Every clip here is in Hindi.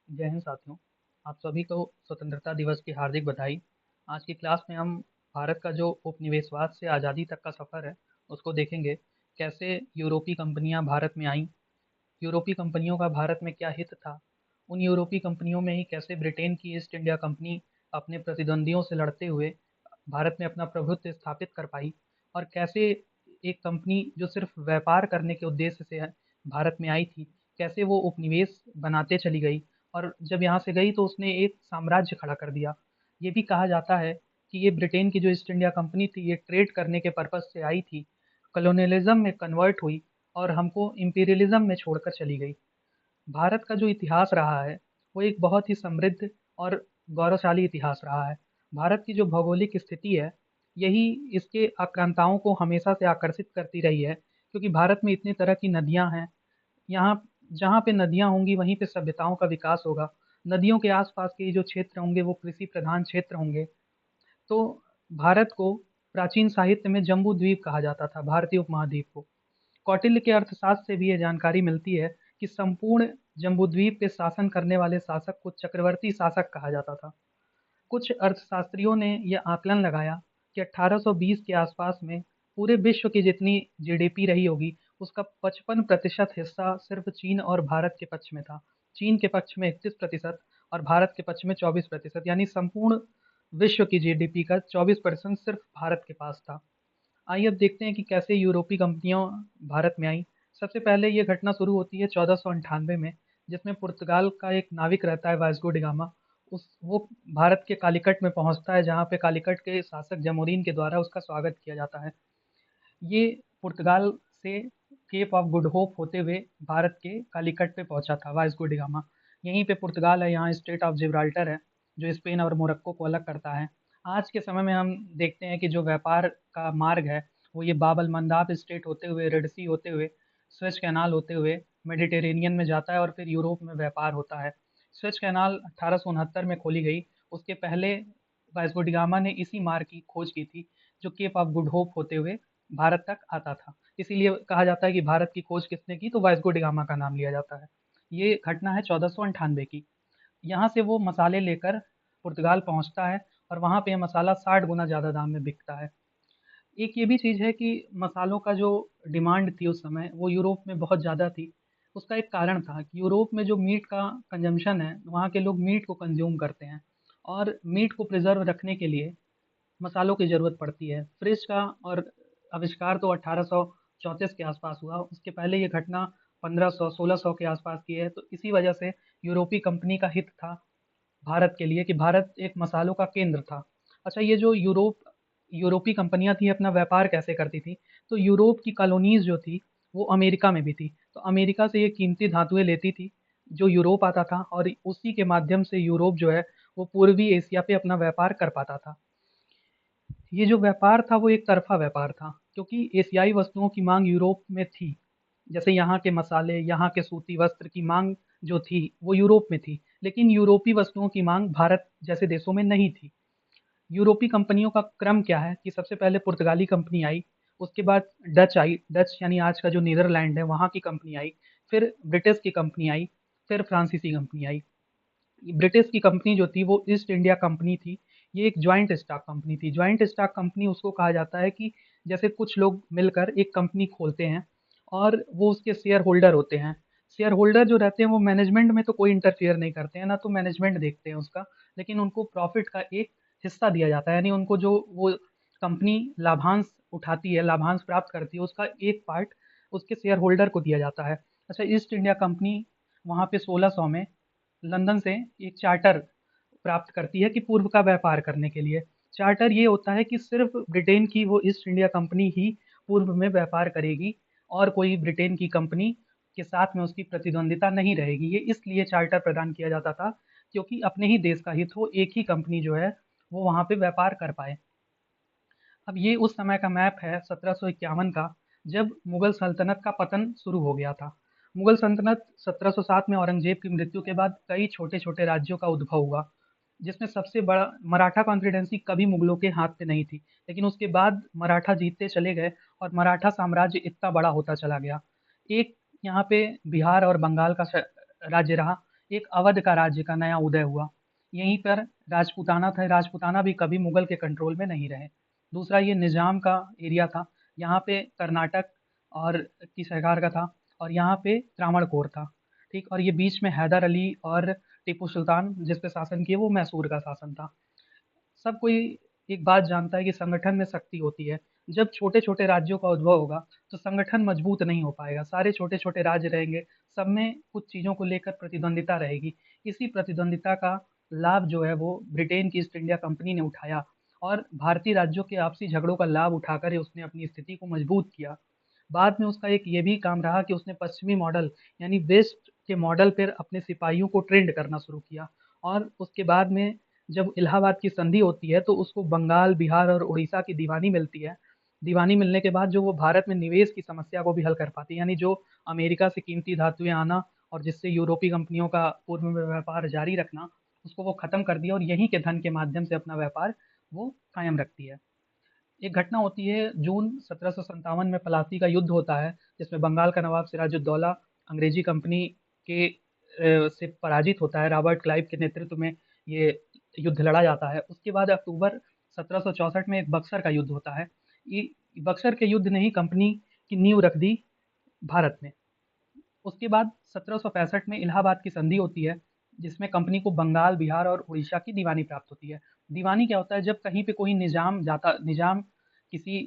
जय हिंद साथियों। आप सभी को स्वतंत्रता दिवस की हार्दिक बधाई। आज की क्लास में हम भारत का जो उपनिवेशवाद से आज़ादी तक का सफ़र है, उसको देखेंगे। कैसे यूरोपीय कंपनियां भारत में आईं, यूरोपीय कंपनियों का भारत में क्या हित था, उन यूरोपीय कंपनियों में ही कैसे ब्रिटेन की ईस्ट इंडिया कंपनी अपने प्रतिद्वंदियों से लड़ते हुए भारत में अपना प्रभुत्व स्थापित कर पाई, और कैसे एक कंपनी जो सिर्फ व्यापार करने के उद्देश्य से भारत में आई थी, कैसे वो उपनिवेश बनाते चली गई, और जब यहाँ से गई तो उसने एक साम्राज्य खड़ा कर दिया। ये भी कहा जाता है कि ये ब्रिटेन की जो ईस्ट इंडिया कंपनी थी, ये ट्रेड करने के पर्पज़ से आई थी, कॉलोनियलिज्म में कन्वर्ट हुई और हमको इम्पीरियलिज्म में छोड़कर चली गई। भारत का जो इतिहास रहा है, वो एक बहुत ही समृद्ध और गौरवशाली इतिहास रहा है। भारत की जो भौगोलिक स्थिति है, यही इसके आक्रांताओं को हमेशा से आकर्षित करती रही है, क्योंकि भारत में इतने तरह की नदियाँ हैं। यहाँ जहाँ पे नदियाँ होंगी, वहीं पे सभ्यताओं का विकास होगा। नदियों के आस-पास के जो क्षेत्र होंगे, वो कृषि प्रधान क्षेत्र होंगे। तो भारत को प्राचीन साहित्य में जम्बूद्वीप कहा जाता था, भारतीय उपमहाद्वीप को। कौटिल्य के अर्थशास्त्र से भी ये जानकारी मिलती है कि संपूर्ण जम्बूद्वीप पे शासन करने वाले शासक को चक्रवर्ती शासक कहा जाता था। कुछ अर्थशास्त्रियों ने यह आकलन लगाया कि 1820 के आसपास में पूरे विश्व की जितनी जीडीपी रही होगी, उसका 55% हिस्सा सिर्फ चीन और भारत के पक्ष में था। चीन के पक्ष में 31% और भारत के पक्ष में 24%, यानी संपूर्ण विश्व की जीडीपी का 24% सिर्फ भारत के पास था। आइए अब देखते हैं कि कैसे यूरोपीय कंपनियां भारत में आई। सबसे पहले ये घटना शुरू होती है 1498 में, जिसमें पुर्तगाल का एक नाविक रहता है, वास्को डी गामा। उस वो भारत के कालीकट में पहुंचता है, जहां पे कालीकट के शासक जमोरीन के द्वारा उसका स्वागत किया जाता है। ये पुर्तगाल से केप ऑफ गुड होप होते हुए भारत के कालीकट पे पहुंचा था वास्को डी गामा। यहीं पे पुर्तगाल है, यहाँ स्टेट ऑफ जिब्राल्टर है, जो स्पेन और मोरक्को को अलग करता है। आज के समय में हम देखते हैं कि जो व्यापार का मार्ग है, वो ये बाबल मंदाब स्टेट होते हुए, रेड सी होते हुए, स्वेज कैनाल होते हुए मेडिटेरेनियन में जाता है और फिर यूरोप में व्यापार होता है। स्वेज कैनाल 1869 में खोली गई। उसके पहले वास्को डी गामा ने इसी मार्ग की खोज की थी, जो केप ऑफ गुड होप होते हुए भारत तक आता था। इसीलिए कहा जाता है कि भारत की खोज किसने की, तो वास्को डी गामा का नाम लिया जाता है। ये घटना है 1498 की। यहाँ से वो मसाले लेकर पुर्तगाल पहुँचता है, और वहाँ पे ये मसाला 60 गुना ज़्यादा दाम में बिकता है। एक ये भी चीज़ है कि मसालों का जो डिमांड थी उस समय, वो यूरोप में बहुत ज़्यादा थी। उसका एक कारण था कि यूरोप में जो मीट का कंजम्पशन है, वहाँ के लोग मीट को कंज़्यूम करते हैं, और मीट को प्रिज़र्व रखने के लिए मसालों की ज़रूरत पड़ती है। फ्रिज का और आविष्कार तो 1834 के आसपास हुआ। उसके पहले ये घटना 1500-1600 के आसपास की है। तो इसी वजह से यूरोपीय कंपनी का हित था भारत के लिए कि भारत एक मसालों का केंद्र था। अच्छा, ये जो यूरोपीय कंपनियाँ थी, अपना व्यापार कैसे करती थी? तो यूरोप की कॉलोनीज़ जो थी, वो अमेरिका में भी थी। तो अमेरिका से ये कीमती धातुएँ लेती थी, जो यूरोप आता था, और उसी के माध्यम से यूरोप जो है, वो पूर्वी एशिया पे अपना व्यापार कर पाता था। ये जो व्यापार था, वो एक तरफ़ा व्यापार था, क्योंकि एशियाई वस्तुओं की माँग यूरोप में थी। जैसे यहाँ के मसाले, यहाँ के सूती वस्त्र की माँग जो थी, वो यूरोप में थी, लेकिन यूरोपीय वस्तुओं की माँग भारत जैसे देशों में नहीं थी। यूरोपीय कंपनियों का क्रम क्या है कि सबसे पहले पुर्तगाली कंपनी आई, उसके बाद डच आई, डच यानी आज का जो नीदरलैंड है, वहाँ की कंपनी आई, फिर ब्रिटिश की कंपनी आई, फिर फ्रांसीसी कंपनी आई। ब्रिटिश की कंपनी जो थी, वो ईस्ट इंडिया कंपनी थी। ये एक जॉइंट स्टॉक कंपनी थी। जॉइंट स्टॉक कंपनी उसको कहा जाता है कि जैसे कुछ लोग मिलकर एक कंपनी खोलते हैं, और वो उसके शेयर होल्डर होते हैं। शेयर होल्डर जो रहते हैं, वो मैनेजमेंट में तो कोई इंटरफियर नहीं करते हैं, ना तो मैनेजमेंट देखते हैं उसका, लेकिन उनको प्रॉफिट का एक हिस्सा दिया जाता है, यानी उनको जो वो कंपनी लाभांश उठाती है, लाभांश प्राप्त करती है, उसका एक पार्ट उसके शेयर होल्डर को दिया जाता है। अच्छा, ईस्ट इंडिया कंपनी वहाँ पे 1600 में लंदन से एक चार्टर प्राप्त करती है कि पूर्व का व्यापार करने के लिए। चार्टर ये होता है कि सिर्फ ब्रिटेन की वो ईस्ट इंडिया कंपनी ही पूर्व में व्यापार करेगी, और कोई ब्रिटेन की कंपनी के साथ में उसकी प्रतिद्वंदिता नहीं रहेगी। ये इसलिए चार्टर प्रदान किया जाता था, क्योंकि अपने ही देश का हित हो, एक ही कंपनी जो है वो वहाँ पे व्यापार कर पाए। अब ये उस समय का मैप है 1751 का, जब मुगल सल्तनत का पतन शुरू हो गया था। मुगल सल्तनत 1707 में औरंगजेब की मृत्यु के बाद कई छोटे-छोटे राज्यों का उद्भव हुआ, जिसमें सबसे बड़ा मराठा कॉन्फिडेंसी कभी मुगलों के हाथ पे नहीं थी, लेकिन उसके बाद मराठा जीतते चले गए, और मराठा साम्राज्य इतना बड़ा होता चला गया। एक यहाँ पे बिहार और बंगाल का राज्य रहा, एक अवध का राज्य का नया उदय हुआ। यहीं पर राजपूताना था, राजपूताना भी कभी मुगल के कंट्रोल में नहीं रहे। दूसरा ये निजाम का एरिया था, यहाँ पे कर्नाटक और की सरकार का था, और यहाँ पे त्रावणकोर था, ठीक। और ये बीच में हैदर अली और टीपू सुल्तान जिस पे शासन किए वो मैसूर का शासन था। सब कोई एक बात जानता है कि संगठन में शक्ति होती है। जब छोटे-छोटे राज्यों का उद्भव होगा, तो संगठन मजबूत नहीं हो पाएगा। सारे छोटे-छोटे राज्य रहेंगे, सब में कुछ चीज़ों को लेकर प्रतिद्वंदिता रहेगी। इसी प्रतिद्वंदिता का लाभ जो है वो ब्रिटेन की ईस्ट इंडिया कंपनी ने उठाया, और भारतीय राज्यों के आपसी झगड़ों का लाभ उठाकर उसने अपनी स्थिति को मजबूत किया। बाद में उसका एक ये भी काम रहा कि उसने पश्चिमी मॉडल यानी वेस्ट के मॉडल पर अपने सिपाहियों को ट्रेंड करना शुरू किया, और उसके बाद में जब इलाहाबाद की संधि होती है तो उसको बंगाल, बिहार और उड़ीसा की दीवानी मिलती है। दीवानी मिलने के बाद जो वो भारत में निवेश की समस्या को भी हल कर पाती है, यानी जो अमेरिका से कीमती धातुएँ आना और जिससे यूरोपीय कंपनियों का पूर्व में व्यापार जारी रखना, उसको वो खत्म कर दिया और यहीं के धन के माध्यम से अपना व्यापार वो कायम रखती है। एक घटना होती है जून 1757 में पलासी का युद्ध होता है, जिसमें बंगाल का नवाब सिराजुद्दौला अंग्रेजी कंपनी के से पराजित होता है। रॉबर्ट क्लाइव के नेतृत्व में ये युद्ध लड़ा जाता है। उसके बाद अक्टूबर 1764 में एक बक्सर का युद्ध होता है। ये बक्सर के युद्ध ने ही कंपनी की नींव रख दी भारत में। उसके बाद 1765 में इलाहाबाद की संधि होती है, जिसमें कंपनी को बंगाल, बिहार और उड़ीसा की दीवानी प्राप्त होती है। दीवानी क्या होता है, जब कहीं पे कोई निजाम किसी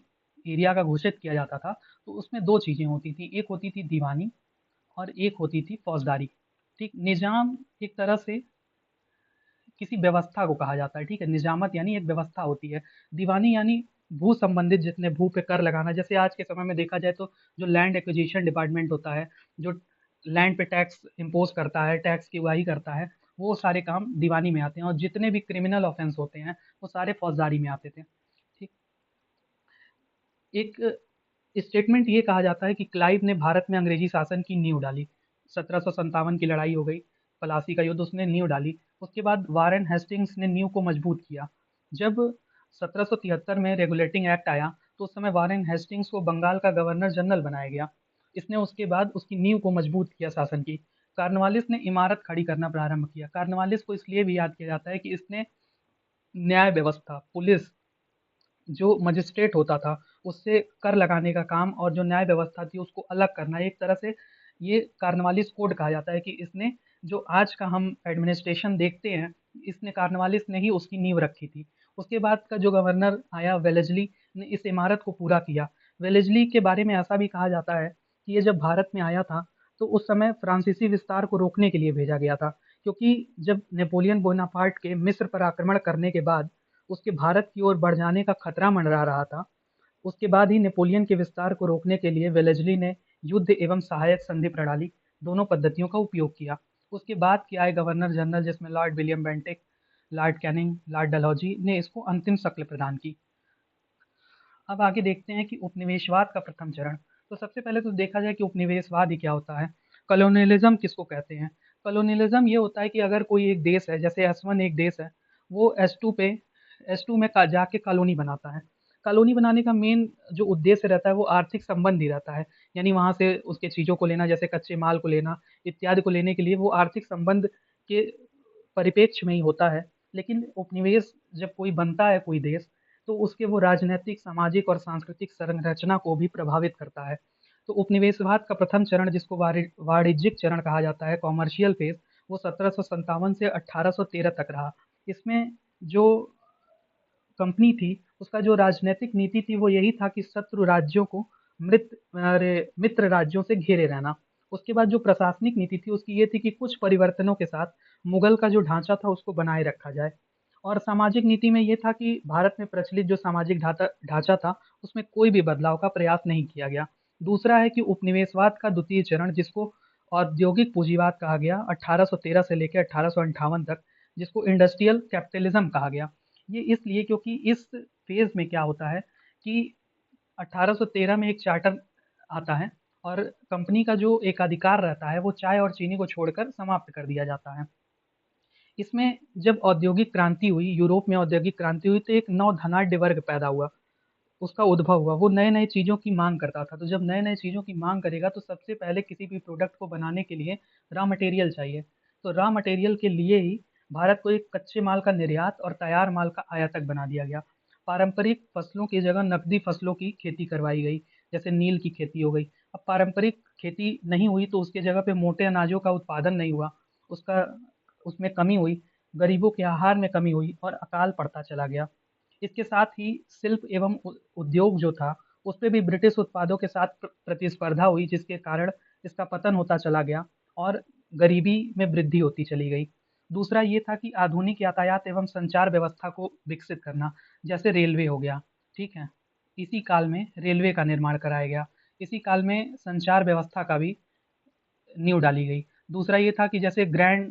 एरिया का घोषित किया जाता था, तो उसमें 2 चीज़ें होती थी, एक होती थी दीवानी और एक होती थी फौजदारी, ठीक। निजाम एक तरह से किसी व्यवस्था को कहा जाता है, ठीक है? निजामत यानी एक व्यवस्था होती है। दीवानी यानी भू संबंधित जितने भू पे कर लगाना, जैसे आज के समय में देखा जाए तो जो लैंड एक्विजिशन डिपार्टमेंट होता है, जो लैंड पे टैक्स इम्पोज़ करता है, टैक्स की उगाही करता है, वो सारे काम दीवानी में आते हैं, और जितने भी क्रिमिनल ऑफेंस होते हैं, वो सारे फौजदारी में आते थे, ठीक। एक स्टेटमेंट ये कहा जाता है कि क्लाइव ने भारत में अंग्रेजी शासन की नींव डाली। 1757 की लड़ाई हो गई, प्लासी का युद्ध, उसने नींव डाली। उसके बाद वारेन हेस्टिंग्स ने नींव को मजबूत किया। जब 1773 में रेगुलेटिंग एक्ट आया, तो उस समय वारेन हेस्टिंग्स को बंगाल का गवर्नर जनरल बनाया गया। इसने उसके बाद उसकी नींव को मजबूत किया शासन की। कार्नवालिस ने इमारत खड़ी करना प्रारंभ किया। कार्नवालिस को इसलिए भी याद किया जाता है कि इसने न्याय व्यवस्था, पुलिस, जो मजिस्ट्रेट होता था, उससे कर लगाने का काम और जो न्याय व्यवस्था थी उसको अलग करना, एक तरह से ये कार्नवालिस कोड कहा जाता है कि इसने जो आज का हम एडमिनिस्ट्रेशन देखते हैं, इसने कार्नवालिस ने ही उसकी नींव रखी थी। उसके बाद का जो गवर्नर आया वेलेज़ली ने इस इमारत को पूरा किया। वेलेज़ली के बारे में ऐसा भी कहा जाता है कि ये जब भारत में आया था, तो उस समय फ्रांसीसी विस्तार को रोकने के लिए भेजा गया था, क्योंकि जब नेपोलियन बोनापार्ट के मिस्र पर आक्रमण करने के बाद उसके भारत की ओर बढ़ जाने का खतरा मंडरा रहा था, उसके बाद ही नेपोलियन के विस्तार को रोकने के लिए वेलेज़ली ने युद्ध एवं सहायक संधि प्रणाली, दोनों पद्धतियों का उपयोग किया। उसके बाद के आए गवर्नर जनरल, जिसमें Lord William Bentinck, Lord Canning, Lord Dalhousie ने इसको अंतिम शक्ल प्रदान की। अब आगे देखते हैं कि उपनिवेशवाद का प्रथम चरण। तो सबसे पहले तो देखा जाए कि उपनिवेशवाद ही क्या होता है। कॉलोनियलिज्म किसको कहते हैं? कॉलोनियलिज्म ये होता है कि अगर कोई एक देश है, जैसे एस-1 एक देश है, वो एस-2 में का जाके कॉलोनी बनाता है। कॉलोनी बनाने का मेन जो उद्देश्य रहता है वो आर्थिक संबंध ही रहता है। यानी वहाँ से उसके चीज़ों को लेना, जैसे कच्चे माल को लेना, इत्यादि को लेने के लिए वो आर्थिक संबंध के परिप्रेक्ष्य में ही होता है। लेकिन उपनिवेश जब कोई बनता है कोई देश, तो उसके वो राजनैतिक, सामाजिक और सांस्कृतिक संरचना को भी प्रभावित करता है। तो उपनिवेशवाद का प्रथम चरण, जिसको वाणिज्यिक चरण कहा जाता है, कॉमर्शियल फेज़, वो 1757 से 1813 तक रहा। इसमें जो कंपनी थी, उसका जो राजनैतिक नीति थी वो यही था कि शत्रु राज्यों को मित्र राज्यों से घेरे रहना। उसके बाद जो प्रशासनिक नीति थी उसकी ये थी कि कुछ परिवर्तनों के साथ मुगल का जो ढांचा था उसको बनाए रखा जाए। और सामाजिक नीति में ये था कि भारत में प्रचलित जो सामाजिक ढांचा था उसमें कोई भी बदलाव का प्रयास नहीं किया गया। दूसरा है कि उपनिवेशवाद का द्वितीय चरण, जिसको औद्योगिक पूंजीवाद कहा गया, 1813 से लेकर 1858 तक, जिसको इंडस्ट्रियल कैपिटलिज्म कहा गया। ये इसलिए क्योंकि इस फेज़ में क्या होता है कि 1813 में एक चार्टर आता है, और कंपनी का जो एकाधिकार रहता है वो चाय और चीनी को छोड़कर समाप्त कर दिया जाता है। इसमें जब औद्योगिक क्रांति हुई, यूरोप में औद्योगिक क्रांति हुई, तो एक नव धनाढ्य वर्ग पैदा हुआ, उसका उद्भव हुआ। वो नए-नए चीज़ों की माँग करता था, तो जब नए-नए चीज़ों की माँग करेगा तो सबसे पहले किसी भी प्रोडक्ट को बनाने के लिए रॉ मटेरियल चाहिए। तो रॉ मटेरियल के लिए ही भारत को एक कच्चे माल का निर्यात और तैयार माल का आयातक बना दिया गया। पारंपरिक फसलों की जगह नकदी फसलों की खेती करवाई गई, जैसे नील की खेती हो गई। अब पारंपरिक खेती नहीं हुई तो उसके जगह पे मोटे अनाजों का उत्पादन नहीं हुआ, उसका उसमें कमी हुई, गरीबों के आहार में कमी हुई और अकाल पड़ता चला गया। इसके साथ ही शिल्प एवं उद्योग जो था, उस पे भी ब्रिटिश उत्पादों के साथ प्रतिस्पर्धा हुई, जिसके कारण इसका पतन होता चला गया और गरीबी में वृद्धि होती चली गई। दूसरा ये था कि आधुनिक यातायात एवं संचार व्यवस्था को विकसित करना, जैसे रेलवे हो गया, ठीक है? इसी काल में रेलवे का निर्माण कराया गया। इसी काल में संचार व्यवस्था का भी नींव डाली गई। दूसरा ये था कि जैसे ग्रैंड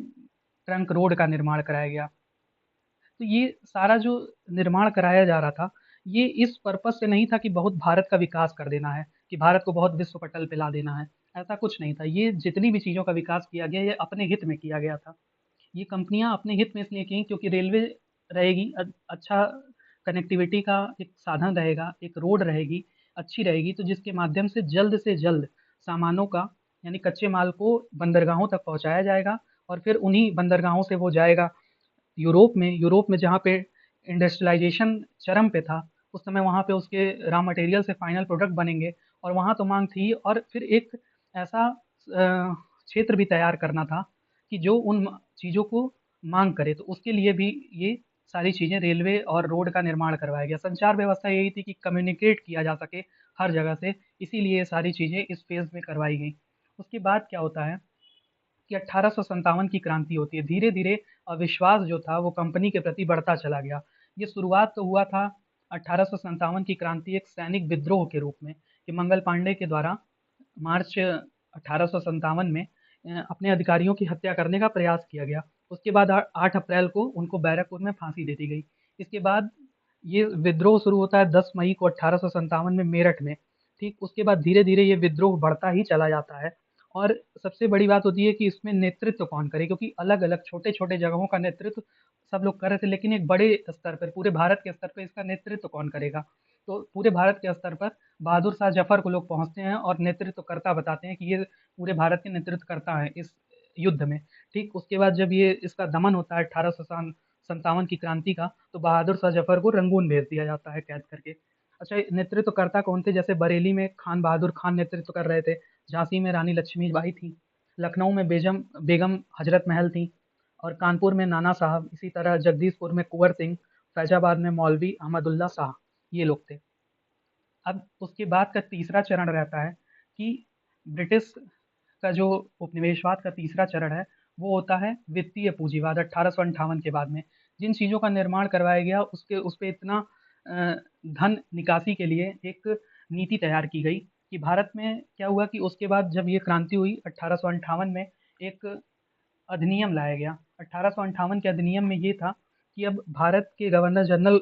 ट्रंक रोड का निर्माण कराया गया। तो ये सारा जो निर्माण कराया जा रहा था, ये इस पर्पज़ से नहीं था कि बहुत भारत का विकास कर देना है, कि भारत को बहुत विश्व पटल पे ला देना है, ऐसा कुछ नहीं था। ये जितनी भी चीज़ों का विकास किया गया, ये अपने हित में किया गया था। ये कंपनियाँ अपने हित में इसलिए की क्योंकि रेलवे रहेगी, अच्छा कनेक्टिविटी का एक साधन रहेगा, एक रोड रहेगी, अच्छी रहेगी, तो जिसके माध्यम से जल्द सामानों का, यानी कच्चे माल को बंदरगाहों तक पहुँचाया जाएगा और फिर उन्हीं बंदरगाहों से वो जाएगा यूरोप में जहाँ पे इंडस्ट्रियलाइज़ेशन चरम पे था, उस समय वहाँ पे उसके रॉ मटेरियल से फाइनल प्रोडक्ट बनेंगे और वहाँ तो माँग थी, और फिर एक ऐसा क्षेत्र भी तैयार करना था कि जो उन चीज़ों को माँग करे, तो उसके लिए भी ये सारी चीज़ें, रेलवे और रोड का निर्माण करवाया गया। संचार व्यवस्था यही थी कि कम्युनिकेट किया जा सके हर जगह से, इसीलिए ये सारी चीज़ें इस फ़ेज़ में करवाई गई। उसके बाद क्या होता है कि 1857 की क्रांति होती है। धीरे-धीरे अविश्वास जो था वो कंपनी के प्रति बढ़ता चला गया। ये शुरुआत तो हुआ था 1857 की क्रांति एक सैनिक विद्रोह के रूप में, कि मंगल पांडे के द्वारा मार्च 1857 में अपने अधिकारियों की हत्या करने का प्रयास किया गया। उसके बाद 8 अप्रैल को उनको बैरकपुर में फांसी दे दी गई। इसके बाद ये विद्रोह शुरू होता है 10 मई को 1857 में मेरठ में, ठीक? उसके बाद धीरे-धीरे ये विद्रोह बढ़ता ही चला जाता है और सबसे बड़ी बात होती है कि इसमें नेतृत्व कौन करे, क्योंकि अलग-अलग छोटे-छोटे जगहों का नेतृत्व सब लोग कर रहे थे, लेकिन एक बड़े स्तर पर, पूरे भारत के स्तर पे इसका नेतृत्व कौन करेगा? तो पूरे भारत के स्तर पर बहादुर शाह जफ़र को लोग पहुँचते हैं और नेतृत्वकर्ता बताते हैं कि ये पूरे भारत के नेतृत्वकर्ता हैं इस युद्ध में, ठीक? उसके बाद जब ये इसका दमन होता है 1857 की क्रांति का, तो बहादुर शाह जफ़र को रंगून भेज दिया जाता है कैद करके। अच्छा, नेतृत्वकर्ता कौन थे? जैसे बरेली में खान बहादुर खान नेतृत्व कर रहे थे, झांसी में रानी लक्ष्मीबाई थीं, लखनऊ में बेगम हजरत महल थीं और कानपुर में नाना साहब, इसी तरह जगदीशपुर में कुंवर सिंह, फैज़ाबाद में मौलवी अहमदुल्ला शाह, ये लोग थे। अब उसके बाद का तीसरा चरण रहता है कि ब्रिटिश का जो उपनिवेशवाद का तीसरा चरण है, वो होता है वित्तीय पूँजीवाद 1858 के बाद में। जिन चीज़ों का निर्माण करवाया गया उसके उस पे इतना धन निकासी के लिए एक नीति तैयार की गई कि भारत में क्या हुआ कि उसके बाद जब ये क्रांति हुई 1858 में, एक अधिनियम लाया गया। 1858 के अधिनियम में ये था कि अब भारत के गवर्नर जनरल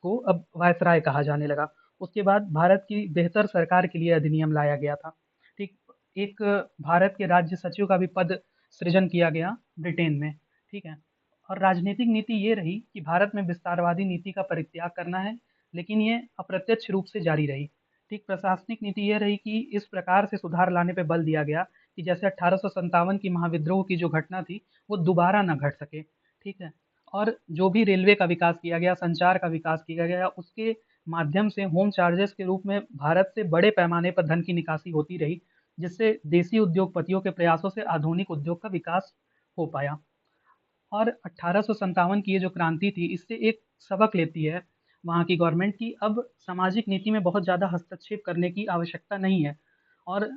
को अब वायसराय कहा जाने लगा। उसके बाद भारत की बेहतर सरकार के लिए अधिनियम लाया गया था। ठीक, एक भारत के राज्य सचिव का भी पद सृजन किया गया ब्रिटेन में, ठीक है? और राजनीतिक नीति ये रही कि भारत में विस्तारवादी नीति का परित्याग करना है, लेकिन ये अप्रत्यक्ष रूप से जारी रही। ठीक, प्रशासनिक नीति ये रही कि इस प्रकार से सुधार लाने पे बल दिया गया कि जैसे 1857 की महाविद्रोह की जो घटना थी, वो दोबारा ना घट सके, ठीक है? और जो भी रेलवे का विकास किया गया, संचार का विकास किया गया, उसके माध्यम से होम चार्जेस के रूप में भारत से बड़े पैमाने पर धन की निकासी होती रही, जिससे देसी उद्योगपतियों के प्रयासों से आधुनिक उद्योग का विकास हो पाया। और 1857 की ये जो क्रांति थी, इससे एक सबक लेती है वहाँ की गवर्नमेंट कि अब सामाजिक नीति में बहुत ज़्यादा हस्तक्षेप करने की आवश्यकता नहीं है। और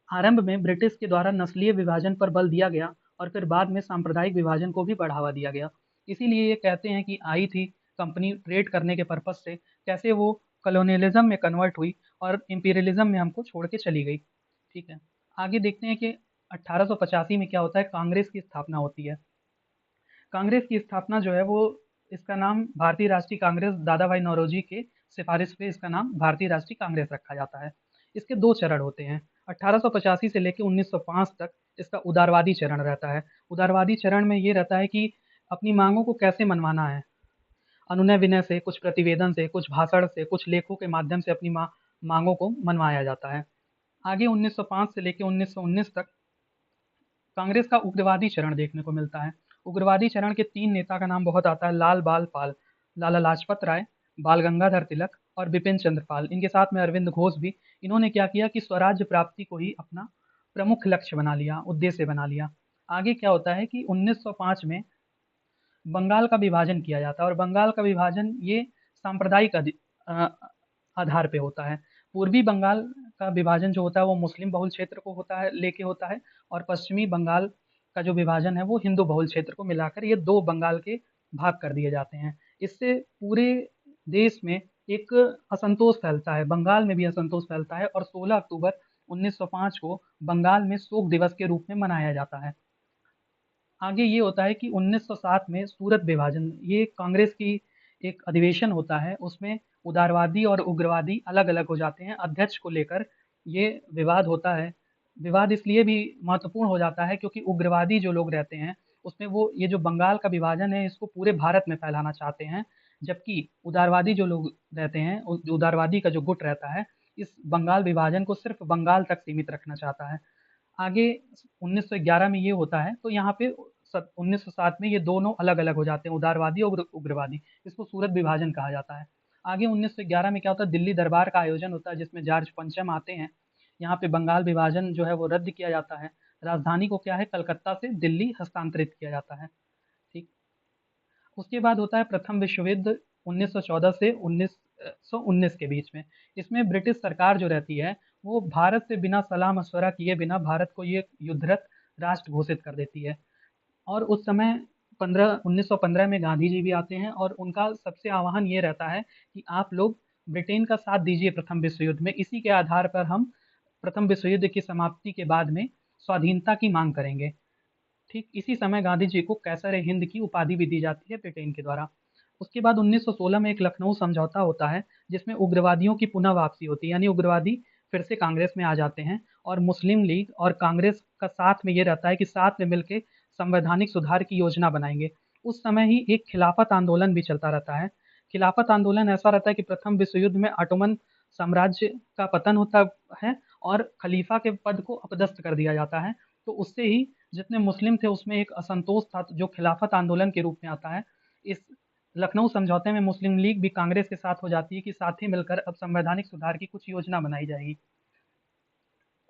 आरंभ में ब्रिटिश के द्वारा नस्लीय विभाजन पर बल दिया गया और फिर बाद में सांप्रदायिक विभाजन को भी बढ़ावा दिया गया। इसीलिए ये कहते हैं कि आई थी कंपनी ट्रेड करने के पर्पज़ से, कैसे वो कॉलोनियलिज़्म में कन्वर्ट हुई और इम्पीरियलिज़्म में हमको छोड़ के चली गई, ठीक है? आगे देखते हैं कि 1885 में क्या होता है, कांग्रेस की स्थापना होती है। कांग्रेस की स्थापना जो है वो, इसका नाम भारतीय राष्ट्रीय कांग्रेस, दादा भाई नौरोजी के सिफारिश पे इसका नाम भारतीय राष्ट्रीय कांग्रेस रखा जाता है। इसके 2 चरण होते हैं। 1885 से लेके 1905 तक इसका उदारवादी चरण रहता है। उदारवादी चरण में ये रहता है कि अपनी माँगों को कैसे मनवाना है। अनुनय-विनय से, कुछ प्रतिवेदन से, कुछ भाषण से, कुछ लेखों के माध्यम से अपनी माँगों को मनवाया जाता है। आगे 1905 से लेके 1919 तक कांग्रेस का उग्रवादी चरण देखने को मिलता है। उग्रवादी चरण के 3 नेता का नाम बहुत आता है, लाल बाल पाल, लाला लाजपत राय, बाल गंगाधर तिलक और बिपिन चंद्र पाल। इनके साथ में अरविंद घोष भी। इन्होंने क्या किया कि स्वराज्य प्राप्ति को ही अपना प्रमुख लक्ष्य बना लिया, उद्देश्य बना लिया। आगे क्या होता है कि 1905 में बंगाल का विभाजन किया जाता है और बंगाल का विभाजन ये सांप्रदायिक अ, आधार पे होता है। पूर्वी बंगाल का विभाजन जो होता है वो मुस्लिम बहुल क्षेत्र को होता है लेके होता है, और पश्चिमी बंगाल का जो विभाजन है वो हिंदू बहुल क्षेत्र को मिलाकर ये 2 बंगाल के भाग कर दिए जाते हैं। इससे पूरे देश में एक असंतोष फैलता है, बंगाल में भी असंतोष फैलता है और 16 अक्टूबर 1905 को बंगाल में शोक दिवस के रूप में मनाया जाता है। आगे ये होता है कि 1907 में सूरत विभाजन, ये कांग्रेस की एक अधिवेशन होता है, उसमें उदारवादी और उग्रवादी अलग-अलग हो जाते हैं, अध्यक्ष को लेकर ये विवाद होता है। विवाद इसलिए भी महत्वपूर्ण हो जाता है क्योंकि उग्रवादी जो लोग रहते हैं, उसमें वो ये जो बंगाल का विभाजन है, इसको पूरे भारत में फैलाना चाहते हैं, जबकि उदारवादी जो लोग रहते हैं, उदारवादी का जो गुट रहता है, इस बंगाल विभाजन को सिर्फ बंगाल तक सीमित रखना चाहता है। आगे 1911 में ये होता है, तो यहाँ पे 1907 में ये दोनों अलग-अलग हो जाते हैं, उदारवादी और उग्रवादी। इसको सूरत विभाजन कहा जाता है। आगे 1911 में क्या होता है, दिल्ली दरबार का आयोजन होता है जिसमें जॉर्ज पंचम आते हैं। यहाँ पे बंगाल विभाजन जो है वो रद्द किया जाता है। राजधानी को क्या है, कलकत्ता से दिल्ली हस्तांतरित किया जाता है। ठीक। उसके बाद होता है प्रथम विश्व युद्ध 1914 से 1919 के बीच में। इसमें ब्रिटिश सरकार जो रहती है, वो भारत से बिना सलाह मशवरा किए बिना भारत को ये युद्धरत राष्ट्र घोषित कर देती है। और उस समय 1915 में गांधी जी भी आते हैं और उनका सबसे आह्वान ये रहता है कि आप लोग ब्रिटेन का साथ दीजिए प्रथम विश्व युद्ध में, इसी के आधार पर हम प्रथम विश्व युद्ध की समाप्ति के बाद में स्वाधीनता की मांग करेंगे। ठीक इसी समय गांधी जी को कैसर ए हिंद की उपाधि भी दी जाती है ब्रिटेन के द्वारा। उसके बाद 1916 में एक लखनऊ समझौता होता है जिसमें उग्रवादियों की पुनः वापसी होती है, यानी उग्रवादी फिर से कांग्रेस में आ जाते हैं और मुस्लिम लीग और कांग्रेस का साथ में ये रहता है कि साथ में मिलकर संवैधानिक सुधार की योजना बनाएंगे। उस समय ही एक खिलाफत आंदोलन भी चलता रहता है। खिलाफत आंदोलन ऐसा रहता है कि प्रथम विश्व युद्ध में ऑटोमन साम्राज्य का पतन होता है और खलीफा के पद को अपदस्थ कर दिया जाता है। तो उससे ही जितने मुस्लिम थे उसमें एक असंतोष था जो खिलाफत आंदोलन के रूप में आता है। इस लखनऊ समझौते में मुस्लिम लीग भी कांग्रेस के साथ हो जाती है कि साथ ही मिलकर अब संवैधानिक सुधार की कुछ योजना बनाई जाएगी।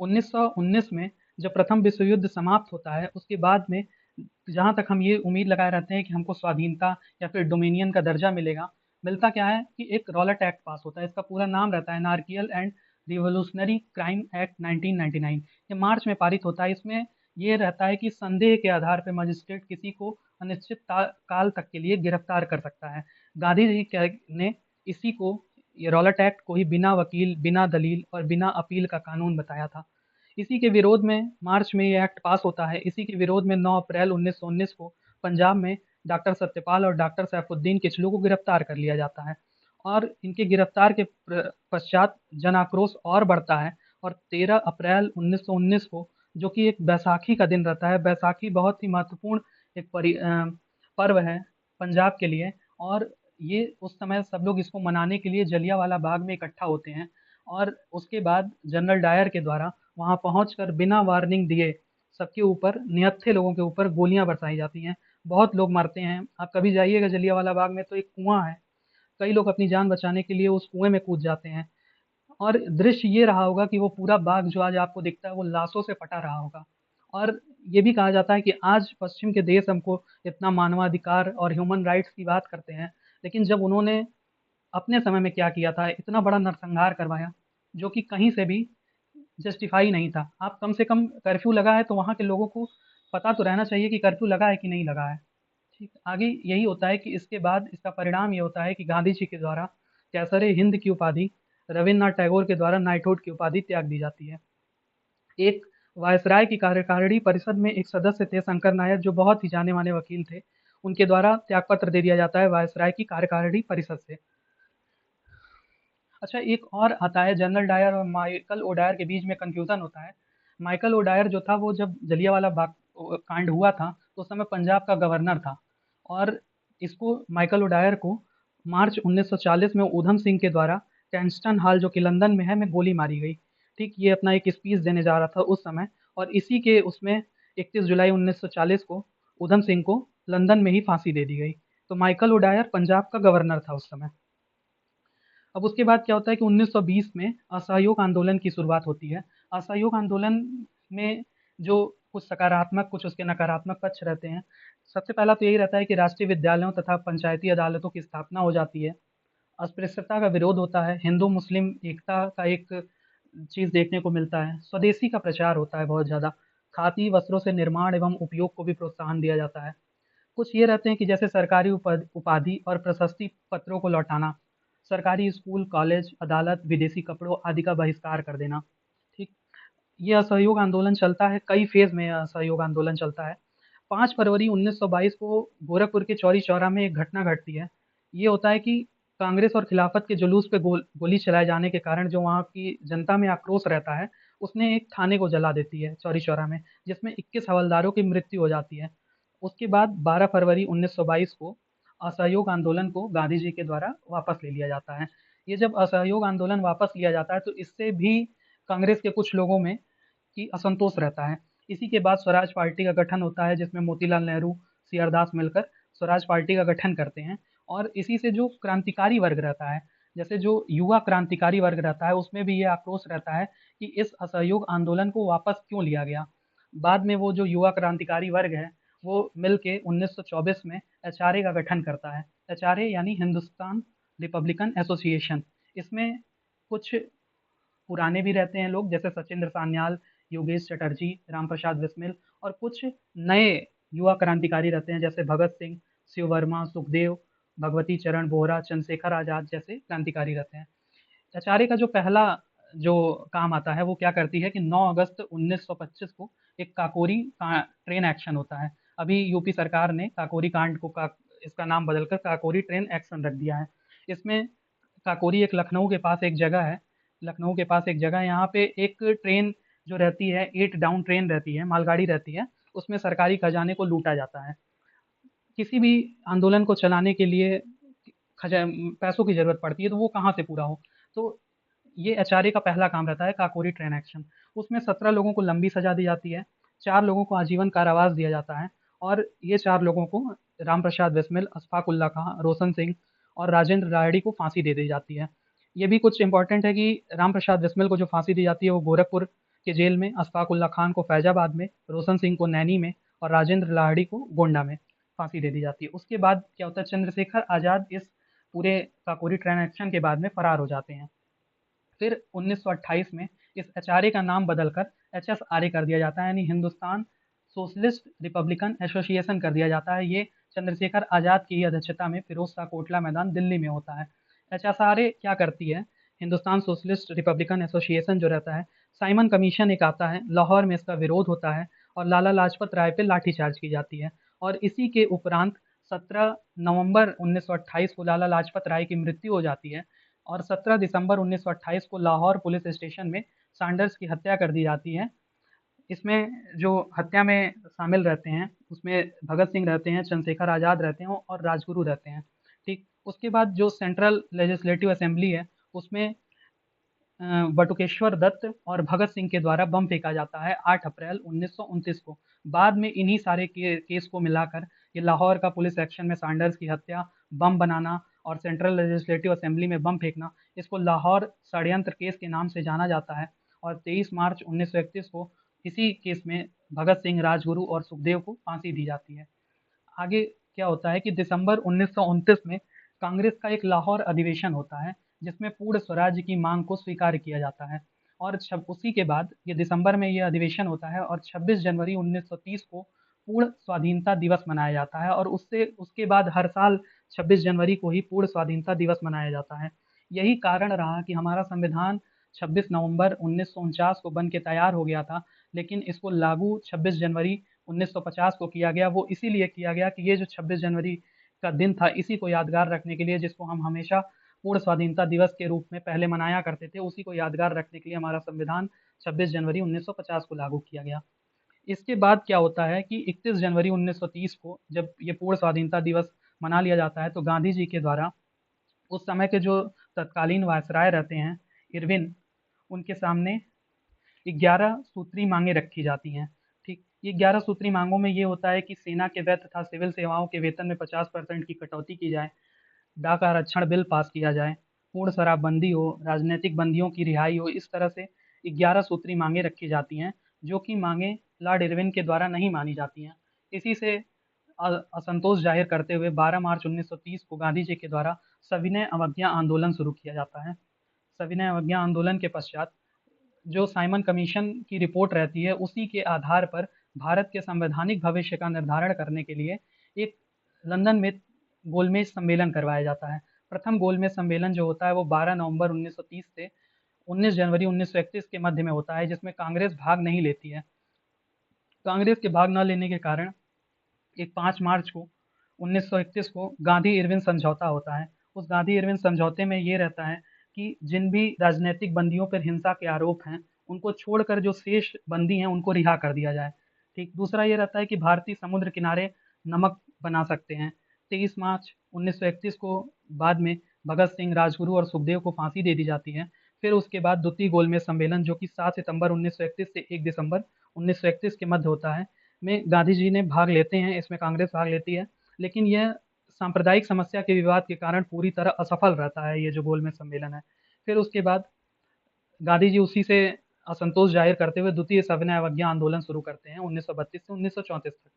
1919 में जब प्रथम विश्व युद्ध समाप्त होता है, उसके बाद में जहाँ तक हम ये उम्मीद लगाए रहते हैं कि हमको स्वाधीनता या फिर डोमिनियन का दर्जा मिलेगा, मिलता क्या है कि एक रॉलेट एक्ट पास होता है। इसका पूरा नाम रहता है नारकियल एंड रिवोल्यूशनरी क्राइम एक्ट 1999। ये मार्च में पारित होता है। इसमें ये रहता है कि संदेह के आधार पर मजिस्ट्रेट किसी को अनिश्चित काल तक के लिए गिरफ्तार कर सकता है। गांधी जी ने इसी को, ये रॉलेट एक्ट को ही बिना वकील, बिना दलील और बिना अपील का कानून बताया था। इसी के विरोध में मार्च में ये एक्ट पास होता है। इसी के विरोध में 9 अप्रैल 1919 को पंजाब में डॉक्टर सत्यपाल और डॉक्टर सैफुद्दीन किचलू को गिरफ्तार कर लिया जाता है और इनके गिरफ्तार के पश्चात जन आक्रोश और बढ़ता है और 13 अप्रैल 1919 को, जो कि एक बैसाखी का दिन रहता है, बैसाखी बहुत ही महत्वपूर्ण एक पर्व है पंजाब के लिए, और ये उस समय सब लोग इसको मनाने के लिए जलियांवाला बाग में इकट्ठा होते हैं और उसके बाद जनरल डायर के द्वारा वहाँ पहुँचकर बिना वार्निंग दिए सबके ऊपर, निहत्थे लोगों के ऊपर गोलियां बरसाई जाती हैं। बहुत लोग मरते हैं। आप कभी जाइएगा जलियांवाला बाग में तो एक कुआं है, कई लोग अपनी जान बचाने के लिए उस कुएं में कूद जाते हैं और दृश्य ये रहा होगा कि वो पूरा बाग जो आज आपको दिखता है वो लाशों से पटा रहा होगा। और ये भी कहा जाता है कि आज पश्चिम के देश हमको इतना मानवाधिकार और ह्यूमन राइट्स की बात करते हैं, लेकिन जब उन्होंने अपने समय में क्या किया था, इतना बड़ा नरसंहार करवाया जो कि कहीं से भी जस्टिफाई नहीं था। आप कम से कम कर्फ्यू लगा है तो वहाँ के लोगों को पता तो रहना चाहिए कि कर्फ्यू लगा है कि नहीं लगा है। ठीक, आगे यही होता है कि इसके बाद इसका परिणाम ये होता है कि गांधी जी के द्वारा कैसरे हिंद की उपाधि, रविन्द्रनाथ टैगोर के द्वारा नाइटहुड की उपाधि त्याग दी जाती है। एक वायसराय की कार्यकारिणी परिषद में एक सदस्य थे शंकर नायर, जो बहुत ही जाने माने वकील थे, उनके द्वारा त्यागपत्र दे दिया जाता है वायसराय की कार्यकारिणी परिषद से। अच्छा, एक और आता है, जनरल डायर और माइकल ओडायर के बीच में कन्फ्यूज़न होता है। माइकल ओडायर जो था वो जब जलियांवाला बाग कांड हुआ था तो उस समय पंजाब का गवर्नर था और इसको, माइकल ओडायर को मार्च 1940 में ऊधम सिंह के द्वारा कैंस्टन हॉल जो कि लंदन में है में गोली मारी गई। ठीक, ये अपना एक स्पीच देने जा रहा था उस समय और इसी के उसमें 31 जुलाई 1940 को उधम सिंह को लंदन में ही फांसी दे दी गई। तो माइकल ओडायर पंजाब का गवर्नर था उस समय। अब उसके बाद क्या होता है कि 1920 में असहयोग आंदोलन की शुरुआत होती है। असहयोग आंदोलन में जो कुछ सकारात्मक, कुछ उसके नकारात्मक पक्ष रहते हैं। सबसे पहला तो यही रहता है कि राष्ट्रीय विद्यालयों तथा पंचायती अदालतों की स्थापना हो जाती है। अस्पृश्यता का विरोध होता है, हिंदू-मुस्लिम एकता का एक चीज़ देखने को मिलता है। स्वदेशी का प्रचार होता है बहुत ज़्यादा। खादी वस्त्रों से निर्माण एवं उपयोग को भी प्रोत्साहन दिया जाता है। कुछ ये रहते हैं कि जैसे सरकारी उपाधि और प्रशस्ति पत्रों को लौटाना, सरकारी स्कूल, कॉलेज, अदालत, विदेशी कपड़ों आदि का बहिष्कार कर देना। ठीक, ये असहयोग आंदोलन चलता है, कई फेज़ में असहयोग आंदोलन चलता है। 5 फरवरी 1922 को गोरखपुर के चौरी चौरा में एक घटना घटती है। ये होता है कि कांग्रेस और खिलाफत के जुलूस पे गोली चलाए जाने के कारण जो वहाँ की जनता में आक्रोश रहता है, उसने एक थाने को जला देती है चौरी चौरा में, जिसमें 21 हवलदारों की मृत्यु हो जाती है। उसके बाद 12 फरवरी 1922 को असहयोग आंदोलन को गांधी जी के द्वारा वापस ले लिया जाता है। ये जब असहयोग आंदोलन वापस लिया जाता है तो इससे भी कांग्रेस के कुछ लोगों में की असंतोष रहता है। इसी के बाद स्वराज पार्टी का गठन होता है जिसमें मोतीलाल नेहरू, सी आर दास मिलकर स्वराज पार्टी का गठन करते हैं। और इसी से जो क्रांतिकारी वर्ग रहता है, जैसे जो युवा क्रांतिकारी वर्ग रहता है, उसमें भी ये आक्रोश रहता है कि इस असहयोग आंदोलन को वापस क्यों लिया गया। बाद में वो जो युवा क्रांतिकारी वर्ग है, वो मिल के 1924 में एचआरए का गठन करता है। एचआरए यानी हिंदुस्तान रिपब्लिकन एसोसिएशन। इसमें कुछ पुराने भी रहते हैं लोग, जैसे सचिंद्र सान्याल, योगेश चटर्जी, रामप्रसाद बिस्मिल, और कुछ नए युवा क्रांतिकारी रहते हैं जैसे भगत सिंह, शिव वर्मा, सुखदेव, भगवती चरण बोहरा, चंद्रशेखर आज़ाद जैसे क्रांतिकारी रहते हैं। एचआरए का जो पहला जो काम आता है वो क्या करती है कि 9 अगस्त 1925 को एक काकोरी ट्रेन एक्शन होता है। अभी यूपी सरकार ने काकोरी कांड को इसका नाम बदलकर काकोरी ट्रेन एक्शन रख दिया है। इसमें काकोरी एक लखनऊ के पास एक जगह है। लखनऊ के पास एक जगह है, यहाँ पे एक ट्रेन जो रहती है, 8 डाउन ट्रेन रहती है, मालगाड़ी रहती है, उसमें सरकारी खजाने को लूटा जाता है। किसी भी आंदोलन को चलाने के लिए खजा पैसों की ज़रूरत पड़ती है, तो वो कहाँ से पूरा हो? तो ये एचआरए का पहला काम रहता है, काकोरी ट्रेन एक्शन। उसमें 17 लोगों को लंबी सज़ा दी जाती है, 4 लोगों को आजीवन कारावास दिया जाता है और ये 4 लोगों को, रामप्रसाद बिस्मिल, अशफाक उल्ला खां, रोशन सिंह और राजेंद्र राहड़ी को फांसी दे दी जाती है। ये भी कुछ इम्पोर्टेंट है कि रामप्रसाद बिस्मिल को जो फांसी दी जाती है वो गोरखपुर के जेल में, अशफाक उल्ला खान को फैजाबाद में, रोशन सिंह को नैनी में और राजेंद्र राहड़ी को गोंडा में फांसी दे दी जाती है। उसके बाद क्या होता है, चंद्रशेखर आज़ाद इस पूरे काकोरी ट्रेन एक्शन के बाद में फरार हो जाते हैं। फिर 1928 में इस एचआरए का नाम बदलकर एचएसआरए कर दिया जाता है, यानी हिंदुस्तान सोशलिस्ट रिपब्लिकन एसोसिएशन कर दिया जाता है। ये चंद्रशेखर आज़ाद की अध्यक्षता में फिरोज शाह कोटला मैदान दिल्ली में होता है। एचएसआरए क्या करती है, हिंदुस्तान सोशलिस्ट रिपब्लिकन एसोसिएशन जो रहता है, साइमन कमीशन एक आता है, लाहौर में इसका विरोध होता है और लाला लाजपत राय पे लाठीचार्ज की जाती है। और इसी के उपरांत 17 नवंबर 1928 को लाला लाजपत राय की मृत्यु हो जाती है और 17 दिसंबर 1928 को लाहौर पुलिस स्टेशन में सैंडर्स की हत्या कर दी जाती है। इसमें जो हत्या में शामिल रहते हैं, उसमें भगत सिंह रहते हैं, चंद्रशेखर आज़ाद रहते हैं और राजगुरु रहते हैं। ठीक, उसके बाद जो सेंट्रल लेजिस्लेटिव असेंबली है, उसमें बटुकेश्वर दत्त और भगत सिंह के द्वारा बम फेंका जाता है 8 अप्रैल 1929 को। बाद में इन्हीं सारे केस को मिलाकर ये लाहौर का पुलिस एक्शन में सैंडर्स की हत्या, बम बनाना और सेंट्रल लेजिस्लेटिव असेंबली में बम फेंकना, इसको लाहौर षड्यंत्र केस के नाम से जाना जाता है। और 23 मार्च 1931 को इसी केस में भगत सिंह, राजगुरु और सुखदेव को फांसी दी जाती है। आगे क्या होता है कि दिसंबर 1929 में कांग्रेस का एक लाहौर अधिवेशन होता है जिसमें पूर्ण स्वराज्य की मांग को स्वीकार किया जाता है। और उसी के बाद ये दिसंबर में ये अधिवेशन होता है और 26 जनवरी 1930 को पूर्ण स्वाधीनता दिवस मनाया जाता है और उससे उसके बाद हर साल 26 जनवरी को ही पूर्ण स्वाधीनता दिवस मनाया जाता है। यही कारण रहा कि हमारा संविधान 26 नवंबर 1949 को बन के तैयार हो गया था, लेकिन इसको लागू 26 जनवरी 1950 को किया गया। वो इसीलिए किया गया कि ये जो 26 जनवरी का दिन था, इसी को यादगार रखने के लिए, जिसको हम हमेशा पूर्ण स्वाधीनता दिवस के रूप में पहले मनाया करते थे, उसी को यादगार रखने के लिए हमारा संविधान 26 जनवरी 1950 को लागू किया गया। इसके बाद क्या होता है कि 31 जनवरी 1930 को जब ये पूर्ण स्वाधीनता दिवस मना लिया जाता है, तो गांधी जी के द्वारा उस समय के जो तत्कालीन वायसराय रहते हैं, इरविन, उनके सामने 11 सूत्री मांगे रखी जाती हैं। ठीक, ये 11 सूत्री मांगों में ये होता है कि सेना के व्यय तथा सिविल सेवाओं के वेतन में 50% की कटौती की जाए, डाक आरक्षण बिल पास किया जाए, पूर्ण शराबबंदी हो, राजनीतिक बंदियों की रिहाई हो। इस तरह से 11 सूत्री मांगें रखी जाती हैं, जो कि मांगें लॉर्ड इरविन के द्वारा नहीं मानी जाती हैं। इसी से असंतोष जाहिर करते हुए 12 मार्च 1930 को गांधी जी के द्वारा सविनय अवज्ञा आंदोलन शुरू किया जाता है। सविनय अवज्ञा आंदोलन के पश्चात जो साइमन कमीशन की रिपोर्ट रहती है, उसी के आधार पर भारत के संवैधानिक भविष्य का निर्धारण करने के लिए एक लंदन में गोलमेज सम्मेलन करवाया जाता है। प्रथम गोलमेज सम्मेलन जो होता है वो 12 नवंबर 1930 से 19 जनवरी 1931 के मध्य में होता है, जिसमें कांग्रेस भाग नहीं लेती है। कांग्रेस के भाग न लेने के कारण एक 5 मार्च को 1931 को गांधी इरविन समझौता होता है। उस गांधी इरविन समझौते में ये रहता है कि जिन भी राजनीतिक बंदियों पर हिंसा के आरोप हैं, उनको छोड़कर जो शेष बंदी हैं उनको रिहा कर दिया जाए। ठीक, दूसरा ये रहता है कि भारतीय समुद्र किनारे नमक बना सकते हैं। 23 मार्च 1931 को बाद में भगत सिंह, राजगुरु और सुखदेव को फांसी दे दी जाती है। फिर उसके बाद द्वितीय गोलमेज सम्मेलन जो कि 7 सितंबर 1931 से 1 दिसंबर 1931 के मध्य होता है, में गांधी जी ने भाग लेते हैं। इसमें कांग्रेस भाग लेती है, लेकिन यह सांप्रदायिक समस्या के विवाद के कारण पूरी तरह असफल रहता है, ये जो गोलमेज सम्मेलन है। फिर उसके बाद गांधी जी उसी से असंतोष जाहिर करते हुए द्वितीय सविनय अवज्ञा आंदोलन शुरू करते हैं 1932 से 1934 तक।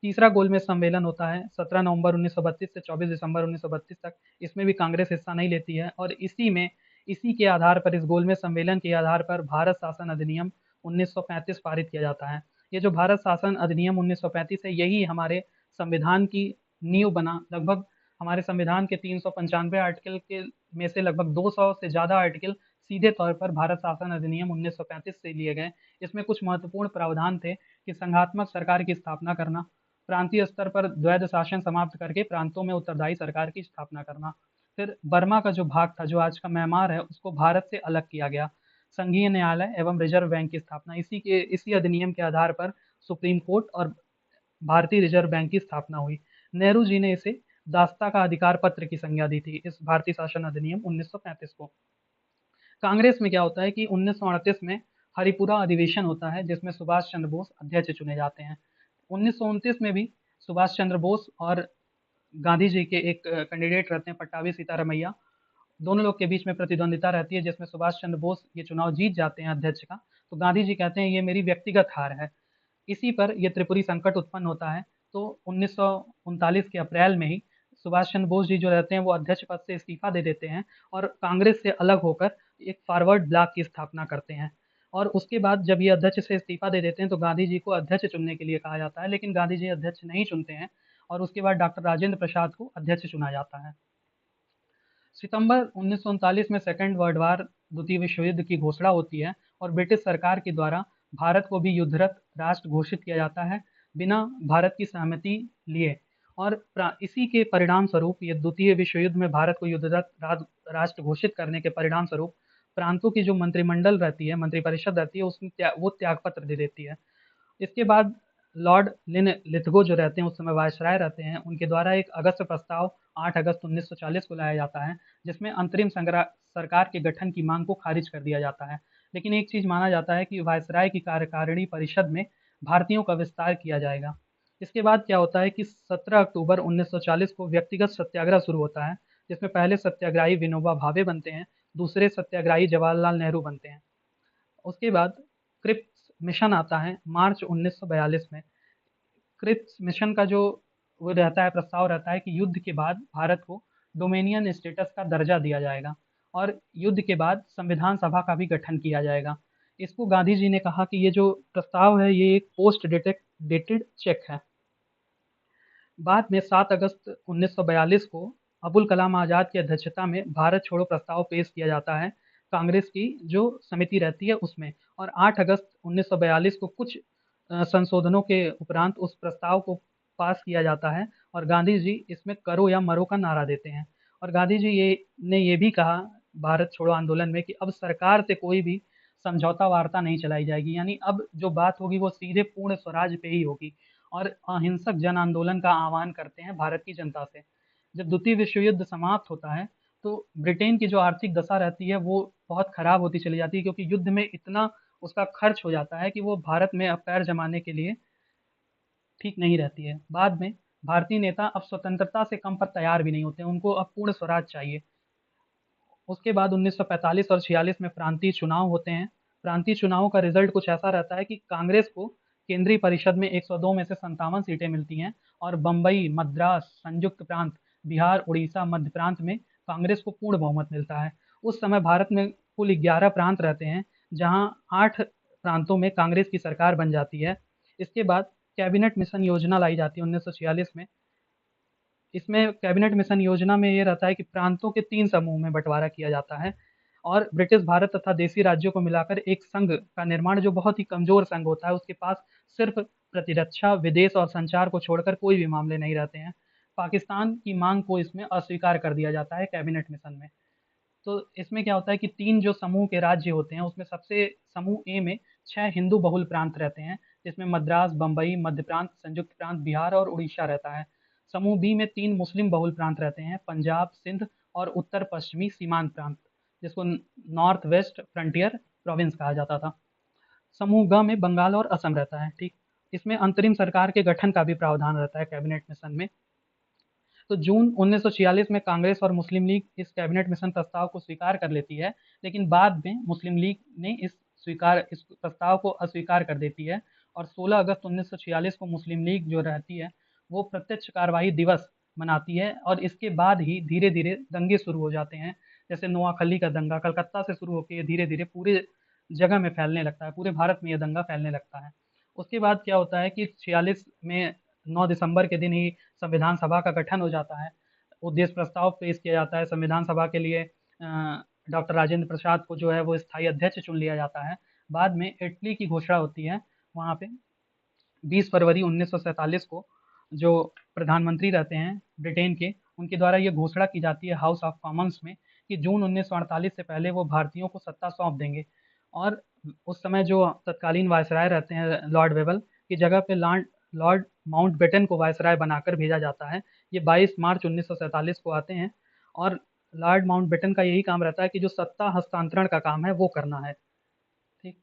तीसरा गोलमेज सम्मेलन होता है 17 नवंबर 1932 से 24 दिसंबर 1932 तक। इसमें भी कांग्रेस हिस्सा नहीं लेती है, और इसी के आधार पर, इस गोलमेज सम्मेलन के आधार पर भारत शासन अधिनियम 1935 पारित किया जाता है। ये जो भारत शासन अधिनियम 1935 है, यही हमारे संविधान की नींव बना। लगभग हमारे संविधान के 395 आर्टिकल के में से लगभग 200 से ज़्यादा आर्टिकल सीधे तौर पर भारत शासन अधिनियम 1935 से लिए गए। इसमें कुछ महत्वपूर्ण प्रावधान थे कि संघात्मक सरकार की स्थापना करना, प्रांतीय स्तर पर द्वैध शासन समाप्त करके प्रांतों में उत्तरदायी सरकार की स्थापना करना। फिर बर्मा का जो भाग था, जो आज का म्यांमार है, उसको भारत से अलग किया गया। संघीय न्यायालय एवं रिजर्व बैंक की स्थापना, इसी अधिनियम के आधार पर सुप्रीम कोर्ट और भारतीय रिजर्व बैंक की स्थापना हुई। नेहरू जी ने इसे दास्ता का अधिकार पत्र की संज्ञा दी थी, इस भारतीय शासन अधिनियम 1935 को। कांग्रेस में क्या होता है कि 1938 में हरिपुरा अधिवेशन होता है, जिसमें सुभाष चंद्र बोस अध्यक्ष चुने जाते हैं। 1929 में भी सुभाष चंद्र बोस और गांधी जी के एक कैंडिडेट रहते हैं, पट्टाभी सीतारमैया। दोनों लोग के बीच में प्रतिद्वंदिता रहती है, जिसमें सुभाष चंद्र बोस ये चुनाव जीत जाते हैं अध्यक्ष का। तो गांधी जी कहते हैं ये मेरी व्यक्तिगत हार है। इसी पर यह त्रिपुरी संकट उत्पन्न होता है। तो 1939 के अप्रैल में ही सुभाष चंद्र बोस जी जो रहते हैं वो अध्यक्ष पद से इस्तीफा दे देते हैं, और कांग्रेस से अलग होकर एक फॉरवर्ड ब्लॉक की स्थापना करते हैं। और उसके बाद जब ये अध्यक्ष से इस्तीफा दे देते हैं, तो गांधी जी को अध्यक्ष चुनने के लिए कहा जाता है, लेकिन गांधी जी अध्यक्ष नहीं चुनते हैं, और उसके बाद डॉक्टर राजेंद्र प्रसाद को अध्यक्ष चुना जाता है। सितंबर 1939 में सेकेंड वर्ल्ड वार, द्वितीय विश्व युद्ध की घोषणा होती है, और ब्रिटिश सरकार के द्वारा भारत को भी युद्धरत राष्ट्र घोषित किया जाता है, बिना भारत की सहमति लिए। और इसी के परिणाम स्वरूप, ये द्वितीय विश्व युद्ध में भारत को युद्धरत राष्ट्र घोषित करने के परिणाम स्वरूप, प्रांतों की जो मंत्रिमंडल रहती है, मंत्रिपरिषद रहती है, उसमें वो त्यागपत्र दे देती है। इसके बाद लॉर्ड लिथगो जो रहते हैं, उस समय वायसराय रहते हैं, उनके द्वारा एक अगस्त प्रस्ताव 8 अगस्त 1940 को लाया जाता है, जिसमें अंतरिम सरकार के गठन की मांग को खारिज कर दिया जाता है। लेकिन एक चीज़ माना जाता है कि वायसराय की कार्यकारिणी परिषद में भारतीयों का विस्तार किया जाएगा। इसके बाद क्या होता है कि 17 अक्टूबर 1940 को व्यक्तिगत सत्याग्रह शुरू होता है, जिसमें पहले सत्याग्रही विनोबा भावे बनते हैं, दूसरे सत्याग्रही जवाहरलाल नेहरू बनते हैं। उसके बाद क्रिप्स मिशन आता है मार्च 1942 में। क्रिप्स मिशन का जो वो रहता है, प्रस्ताव रहता है कि युद्ध के बाद भारत को डोमेनियन स्टेटस का दर्जा दिया जाएगा, और युद्ध के बाद संविधान सभा का भी गठन किया जाएगा। इसको गांधी जी ने कहा कि ये जो प्रस्ताव है, ये एक पोस्ट डेटेड चेक है। बाद में 7 अगस्त 1942 को अबुल कलाम आज़ाद की अध्यक्षता में भारत छोड़ो प्रस्ताव पेश किया जाता है, कांग्रेस की जो समिति रहती है उसमें। और 8 अगस्त 1942 को कुछ संशोधनों के उपरांत उस प्रस्ताव को पास किया जाता है, और गांधी जी इसमें करो या मरो का नारा देते हैं। और गांधी जी ये भी कहा भारत छोड़ो आंदोलन में कि अब सरकार से कोई भी समझौता वार्ता नहीं चलाई जाएगी, यानी अब जो बात होगी वो सीधे पूर्ण स्वराज पे ही होगी। और अहिंसक जन आंदोलन का आह्वान करते हैं भारत की जनता से। जब द्वितीय विश्व युद्ध समाप्त होता है, तो ब्रिटेन की जो आर्थिक दशा रहती है वो बहुत खराब होती चली जाती है, क्योंकि युद्ध में इतना उसका खर्च हो जाता है कि वो भारत में अब पैर जमाने के लिए ठीक नहीं रहती है। बाद में भारतीय नेता अब स्वतंत्रता से कम पर तैयार भी नहीं होते, उनको अब पूर्ण स्वराज चाहिए। उसके बाद 1945 और 46 में प्रांतीय चुनाव होते हैं। प्रांतीय चुनावों का रिजल्ट कुछ ऐसा रहता है कि कांग्रेस को केंद्रीय परिषद में 102 में से 57 सीटें मिलती हैं और बम्बई, मद्रास, संयुक्त प्रांत, बिहार, उड़ीसा, मध्य प्रांत में कांग्रेस को पूर्ण बहुमत मिलता है। उस समय भारत में कुल 11 प्रांत रहते हैं, जहां 8 प्रांतों में कांग्रेस की सरकार बन जाती है। इसके बाद कैबिनेट मिशन योजना लाई जाती है 1946 में। इसमें कैबिनेट मिशन योजना में ये रहता है कि प्रांतों के 3 समूह में बँटवारा किया जाता है और ब्रिटिश भारत तथा देशी राज्यों को मिलाकर एक संघ का निर्माण, जो बहुत ही कमज़ोर संघ होता है, उसके पास सिर्फ़ प्रतिरक्षा, विदेश और संचार को छोड़कर कोई भी मामले नहीं रहते हैं। पाकिस्तान की माँग को इसमें अस्वीकार कर दिया जाता है कैबिनेट मिशन में। तो इसमें क्या होता है कि 3 जो समूह के राज्य होते हैं, उसमें सबसे समूह ए में 6 हिंदू बहुल प्रांत रहते हैं, जिसमें मद्रास, बम्बई, मध्य प्रांत, संयुक्त प्रांत, बिहार और उड़ीसा रहता है। समूह बी में 3 मुस्लिम बहुल प्रांत रहते हैं, पंजाब, सिंध और उत्तर-पश्चिमी सीमांत प्रांत, जिसको नॉर्थ वेस्ट फ्रंटियर प्रोविंस कहा जाता था। समूह ग में बंगाल और असम रहता है, ठीक। इसमें अंतरिम सरकार के गठन का भी प्रावधान रहता है कैबिनेट मिशन में। तो जून 1946 में कांग्रेस और मुस्लिम लीग इस कैबिनेट मिशन प्रस्ताव को स्वीकार कर लेती है, लेकिन बाद में मुस्लिम लीग ने इस प्रस्ताव को अस्वीकार कर देती है और 16 अगस्त 1946 को मुस्लिम लीग जो रहती है, वो प्रत्यक्ष कार्यवाही दिवस मनाती है और इसके बाद ही धीरे-धीरे दंगे शुरू हो जाते हैं। जैसे नोआखली का दंगा कलकत्ता से शुरू होके धीरे-धीरे पूरे जगह में फैलने लगता है, पूरे भारत में ये दंगा फैलने लगता है। उसके बाद क्या होता है कि 46 में 9 दिसंबर के दिन ही संविधान सभा का गठन हो जाता है। उद्देश्य प्रस्ताव पेश किया जाता है। संविधान सभा के लिए डॉक्टर राजेंद्र प्रसाद को जो है वो स्थायी अध्यक्ष चुन लिया जाता है। बाद में इटली की घोषणा होती है वहाँ पे 20 फरवरी 1947 को। जो प्रधानमंत्री रहते हैं ब्रिटेन के, उनके द्वारा ये घोषणा की जाती है हाउस ऑफ कॉमन्स में कि जून 1948 से पहले वो भारतीयों को सत्ता सौंप देंगे और उस समय जो तत्कालीन वायसराय रहते हैं लॉर्ड वेवल की जगह पे लॉर्ड माउंटबेटन को वायसराय बनाकर भेजा जाता है। ये 22 मार्च 1947 को आते हैं और लॉर्ड माउंटबेटन का यही काम रहता है कि जो सत्ता हस्तांतरण का काम है वो करना है, ठीक।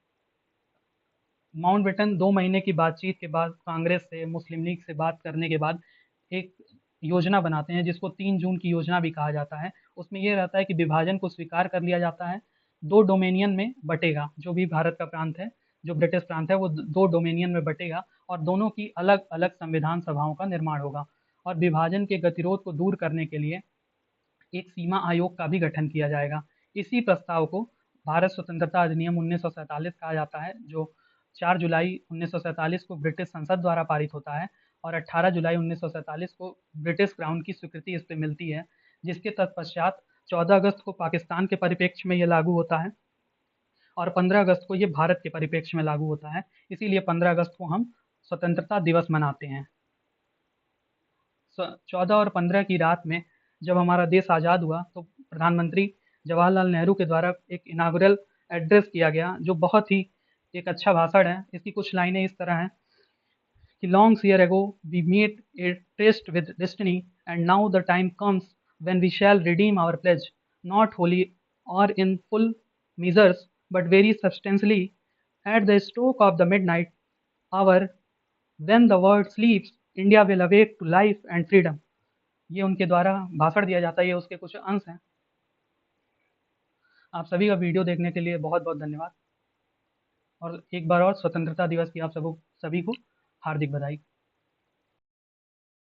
माउंटबेटन 2 महीने की बातचीत के बाद कांग्रेस से, मुस्लिम लीग से बात करने के बाद एक योजना बनाते हैं जिसको 3 जून की योजना भी कहा जाता है। उसमें ये रहता है कि विभाजन को स्वीकार कर लिया जाता है, 2 डोमेनियन में बँटेगा, जो भी भारत का प्रांत है, जो ब्रिटिश प्रांत है वो 2 डोमेनियन में बँटेगा और दोनों की अलग-अलग संविधान सभाओं का निर्माण होगा और विभाजन के गतिरोध को दूर करने के लिए एक सीमा आयोग का भी गठन किया जाएगा। इसी प्रस्ताव को भारत स्वतंत्रता अधिनियम 1947 कहा जाता है, जो 4 जुलाई 1947 को ब्रिटिश संसद द्वारा पारित होता है और 18 जुलाई 1947 को ब्रिटिश क्राउन की स्वीकृति इस पे मिलती है, जिसके तत्पश्चात 14 अगस्त को पाकिस्तान के परिप्रेक्ष्य में ये लागू होता है और 15 अगस्त को ये भारत के परिप्रेक्ष्य में लागू होता है। इसीलिए 15 अगस्त को हम स्वतंत्रता दिवस मनाते हैं। 14 और 15 की रात में जब हमारा देश आज़ाद हुआ तो प्रधानमंत्री जवाहरलाल नेहरू के द्वारा एक इनागुरल एड्रेस किया गया, जो बहुत ही एक अच्छा भाषण है। इसकी कुछ लाइनें इस तरह हैं कि long year ago we met a tryst with destiny and now the time comes when we shall redeem our pledge, not wholly or in full measures but very substantially at the stroke of the midnight hour when the world sleeps, India will awake to life and freedom। ये उनके द्वारा भाषण दिया जाता है, ये उसके कुछ अंश हैं। आप सभी का वीडियो देखने के लिए बहुत-बहुत धन्यवाद और एक बार और स्वतंत्रता दिवस की आप सभी को हार्दिक बधाई।